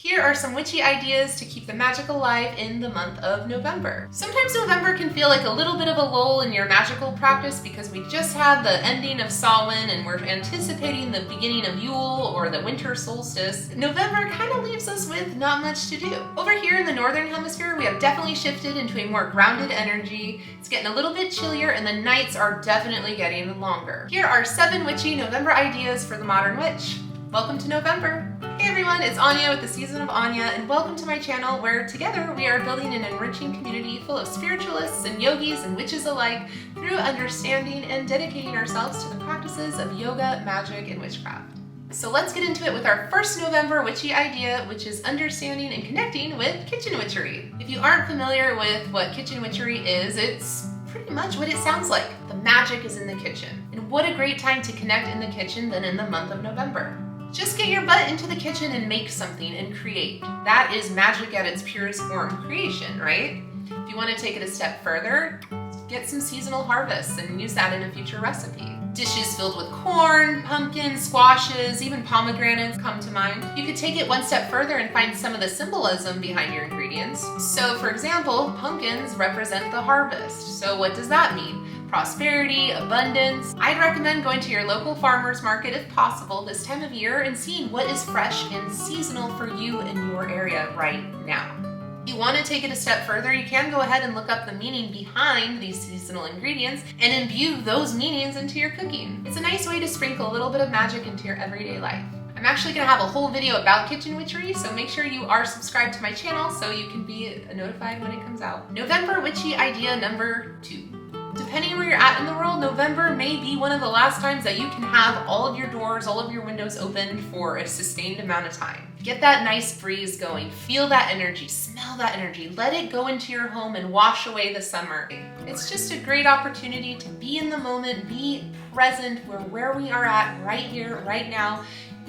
Here are some witchy ideas to keep the magic alive in the month of November. Sometimes November can feel like a little bit of a lull in your magical practice because we just had the ending of Samhain and we're anticipating the beginning of Yule or the winter solstice. November kind of leaves us with not much to do. Over here in the northern hemisphere, we have definitely shifted into a more grounded energy. It's getting a little bit chillier and the nights are definitely getting longer. Here are 7 witchy November ideas for the modern witch. Welcome to November! Hey everyone, it's Anya with the Season of Anya, and welcome to my channel where together we are building an enriching community full of spiritualists and yogis and witches alike through understanding and dedicating ourselves to the practices of yoga, magic, and witchcraft. So let's get into it with our first November witchy idea, which is understanding and connecting with kitchen witchery. If you aren't familiar with what kitchen witchery is, it's pretty much what it sounds like. The magic is in the kitchen. And what a great time to connect in the kitchen than in the month of November. Just get your butt into the kitchen and make something and create. That is magic at its purest form, creation, right? If you want to take it a step further, get some seasonal harvests and use that in a future recipe. Dishes filled with corn, pumpkins, squashes, even pomegranates come to mind. You could take it one step further and find some of the symbolism behind your ingredients. So for example, pumpkins represent the harvest. So what does that mean? Prosperity, abundance. I'd recommend going to your local farmer's market if possible this time of year and seeing what is fresh and seasonal for you in your area right now. If you want to take it a step further, you can go ahead and look up the meaning behind these seasonal ingredients and imbue those meanings into your cooking. It's a nice way to sprinkle a little bit of magic into your everyday life. I'm actually going to have a whole video about kitchen witchery, so make sure you are subscribed to my channel so you can be notified when it comes out. November witchy idea number 2. Depending where you're at in the world, November may be one of the last times that you can have all of your doors, all of your windows opened for a sustained amount of time. Get that nice breeze going, feel that energy, smell that energy, let it go into your home and wash away the summer. It's just a great opportunity to be in the moment, be present where we are at right here, right now,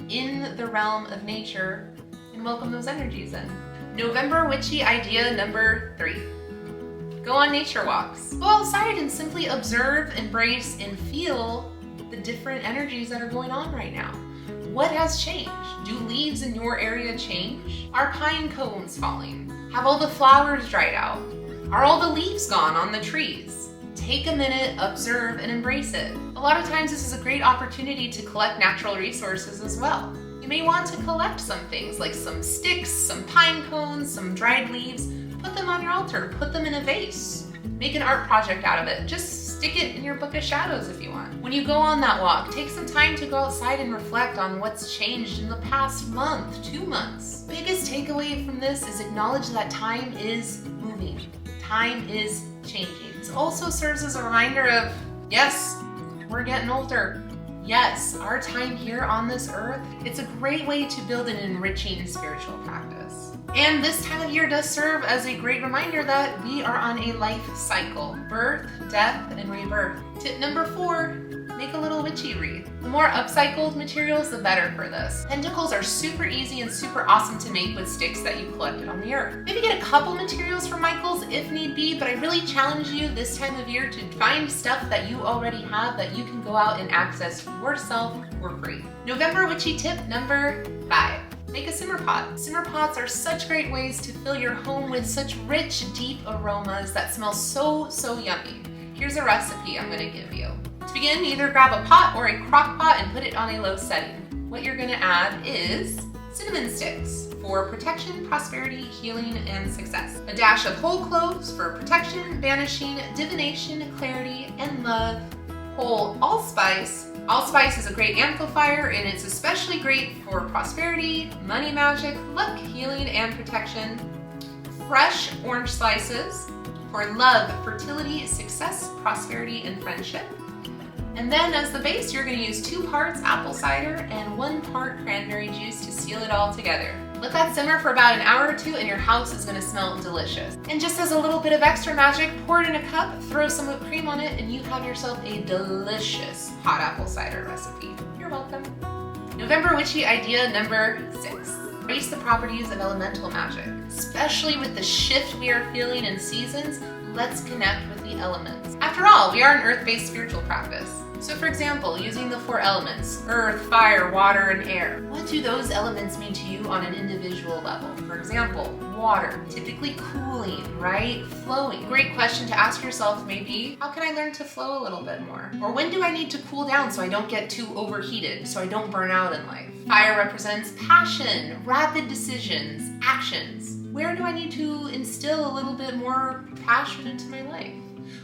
in the realm of nature, and welcome those energies in. November witchy idea number 3. Go on nature walks. Go outside and simply observe, embrace, and feel the different energies that are going on right now. What has changed? Do leaves in your area change? Are pine cones falling? Have all the flowers dried out? Are all the leaves gone on the trees? Take a minute, observe, and embrace it. A lot of times this is a great opportunity to collect natural resources as well. You may want to collect some things like some sticks, some pine cones, some dried leaves. Put them on your altar, put them in a vase. Make an art project out of it. Just stick it in your book of shadows if you want. When you go on that walk, take some time to go outside and reflect on what's changed in the past month, 2 months. Biggest takeaway from this is acknowledge that time is moving. Time is changing. It also serves as a reminder of, yes, we're getting older. Yes, our time here on this earth, it's a great way to build an enriching spiritual practice. And this time of year does serve as a great reminder that we are on a life cycle. Birth, death, and rebirth. Tip number 4, make a little witchy wreath. The more upcycled materials, the better for this. Pentacles are super easy and super awesome to make with sticks that you collected on the earth. Maybe get a couple materials from Michael's if need be, but I really challenge you this time of year to find stuff that you already have that you can go out and access yourself for free. November witchy tip number 5. Make a simmer pot. Simmer pots are such great ways to fill your home with such rich, deep aromas that smell so yummy. Here's a recipe I'm going to give you. To begin, either grab a pot or a crock pot and put it on a low setting. What you're going to add is cinnamon sticks for protection, prosperity, healing, and success. A dash of whole cloves for protection, banishing, divination, clarity, and love. Whole allspice. Allspice is a great amplifier and it's especially great for prosperity, money magic, luck, healing, and protection. Fresh orange slices for love, fertility, success, prosperity, and friendship. And then as the base, you're going to use 2 parts apple cider and 1 part cranberry juice to seal it all together. Let that simmer for about an hour or 2 and your house is going to smell delicious. And just as a little bit of extra magic, pour it in a cup, throw some whipped cream on it, and you have yourself a delicious hot apple cider recipe. You're welcome. November witchy idea number 6. Embrace the properties of elemental magic. Especially with the shift we are feeling in seasons, let's connect with the elements. After all, we are an earth-based spiritual practice. So for example, using the 4 elements, earth, fire, water, and air. What do those elements mean to you on an individual level? For example, water, typically cooling, right? Flowing. Great question to ask yourself maybe, how can I learn to flow a little bit more? Or when do I need to cool down so I don't get too overheated, so I don't burn out in life? Fire represents passion, rapid decisions, actions. Where do I need to instill a little bit more passion into my life?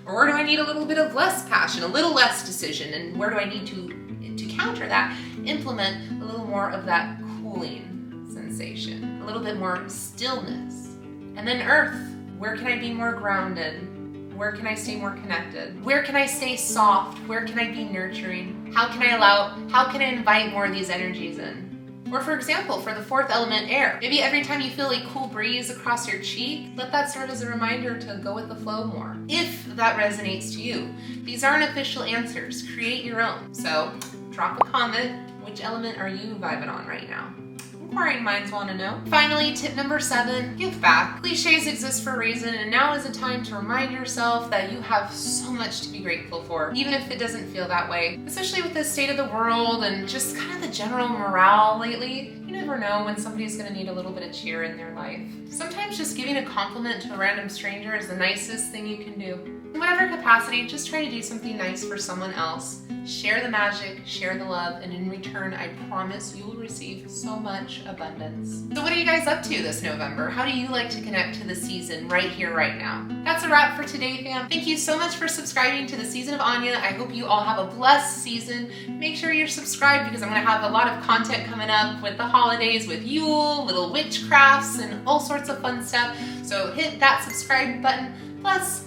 Or where do I need a little bit of less passion, a little less decision, and where do I need to counter that, implement a little more of that cooling sensation, a little bit more stillness. And then earth, where can I be more grounded? Where can I stay more connected? Where can I stay soft? Where can I be nurturing? How can I invite more of these energies in? Or for example, for the 4th element, air, maybe every time you feel a cool breeze across your cheek, let that serve as a reminder to go with the flow more, if that resonates to you. These aren't official answers, create your own. So drop a comment, which element are you vibing on right now? Inquiring minds want to know. Finally, tip number 7, give back. Cliches exist for a reason, and now is a time to remind yourself that you have so much to be grateful for, even if it doesn't feel that way. Especially with the state of the world and just kind of the general morale lately. You never know when somebody's going to need a little bit of cheer in their life. Sometimes just giving a compliment to a random stranger is the nicest thing you can do. In whatever capacity, just try to do something nice for someone else. Share the magic, share the love, and in return, I promise you will receive so much abundance. So what are you guys up to this November? How do you like to connect to the season right here, right now? That's a wrap for today, fam. Thank you so much for subscribing to the Season of Anya. I hope you all have a blessed season. Make sure you're subscribed because I'm going to have a lot of content coming up with the holidays, with Yule, little witchcrafts, and all sorts of fun stuff. So hit that subscribe button. Plus,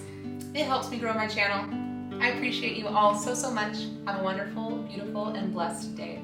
it helps me grow my channel. I appreciate you all so much. Have a wonderful, beautiful, and blessed day.